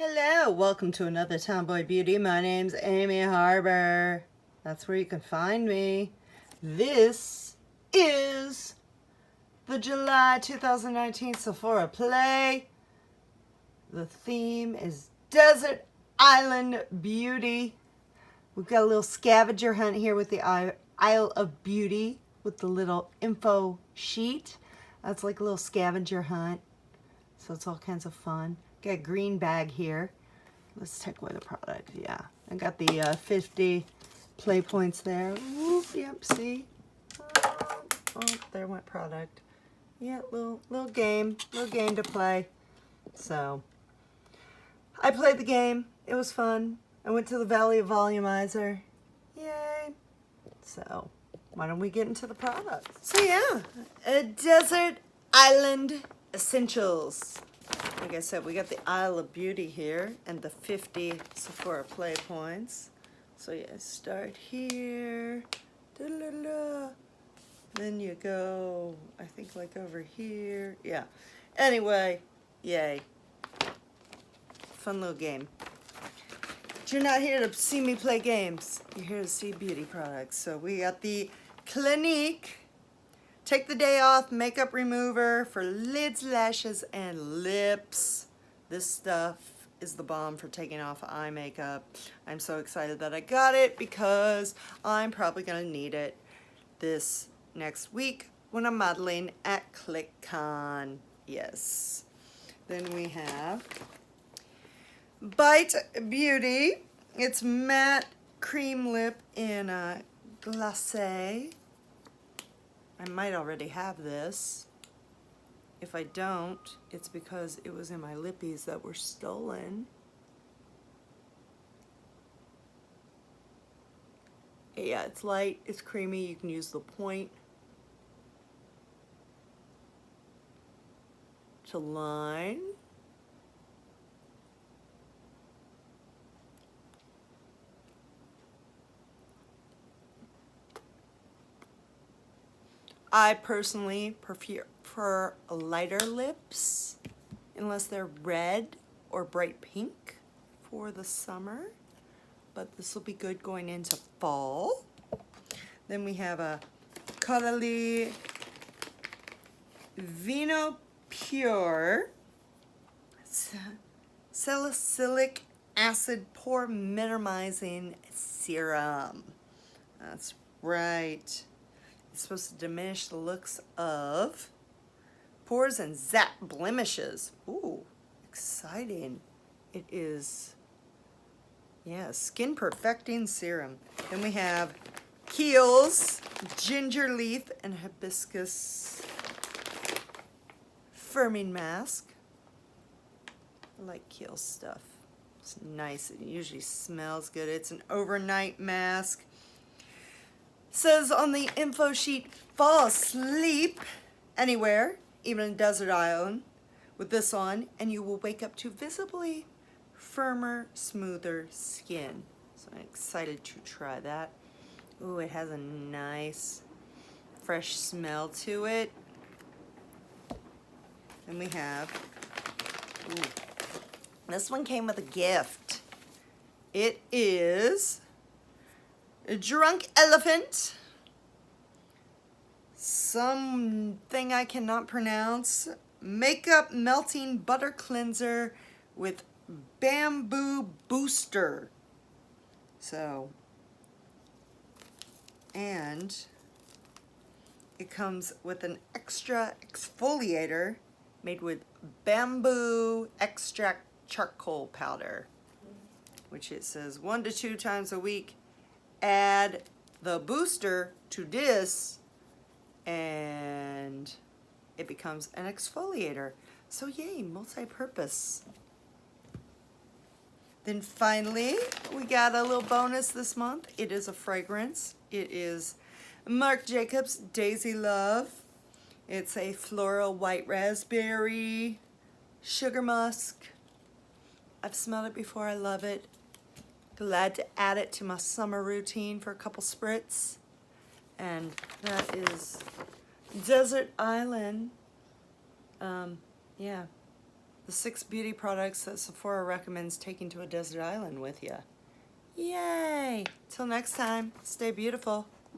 Hello, welcome to another Tomboy Beauty. My name's Amy Harber. That's where you can find me. This is the July 2019 Sephora Play. The theme is Desert Island Beauty. We've got a little scavenger hunt here with the Isle of Beauty with the little info sheet. That's like a little scavenger hunt. So it's all kinds of fun. Got a green bag here. Let's take away the product. Yeah, I got the 50 play points there. Whoop, yep, see? Oh, there went product. Yeah, little game to play. So, I played the game. It was fun. I went to the Valley of Volumizer. Yay! So, why don't we get into the products? So yeah, a Desert Island Essentials. Like I said, we got the Isle of Beauty here and the 50 Sephora Play points. So yeah, start here. Da-da-da. Then you go, I think like over here. Yeah. Anyway, yay. Fun little game. But you're not here to see me play games. You're here to see beauty products. So we got the Clinique Take the Day Off Makeup Remover for lids, lashes, and lips. This stuff is the bomb for taking off eye makeup. I'm so excited that I got it because I'm probably going to need it this next week when I'm modeling at ClickCon. Yes. Then we have Bite Beauty. It's matte cream lip in a glacé. I might already have this. If I don't, it's because it was in my lippies that were stolen. Yeah, it's light, it's creamy, you can use the point to line. I personally prefer lighter lips, unless they're red or bright pink for the summer. But this will be good going into fall. Then we have a Caudalie Vino Pure Salicylic Acid Pore Minimizing Serum. That's right. It's supposed to diminish the looks of pores and zap blemishes. Ooh, exciting. It is, yeah, skin perfecting serum. Then we have Kiehl's ginger leaf and hibiscus firming mask. I like Kiehl's stuff. It's nice. It usually smells good. It's an overnight mask. Says on the info sheet, fall asleep anywhere, even in desert island, with this on, and you will wake up to visibly firmer, smoother skin. So I'm excited to try that. Ooh, it has a nice, fresh smell to it. Then we have, ooh, this one came with a gift. It is a Drunk Elephant, something I cannot pronounce, makeup melting butter cleanser with bamboo booster. So, and it comes with an extra exfoliator made with bamboo extract charcoal powder, which it says 1 to 2 times a week. Add the booster to this and it becomes an exfoliator. So yay, multi-purpose. Then finally, we got a little bonus this month. It is a fragrance. It is Marc Jacobs Daisy Love. It's a floral white raspberry, sugar musk. I've smelled it before, I love it. Glad to add it to my summer routine for a couple spritz. And that is Desert Island. Yeah, the 6 beauty products that Sephora recommends taking to a desert island with you. Yay! Till next time, stay beautiful.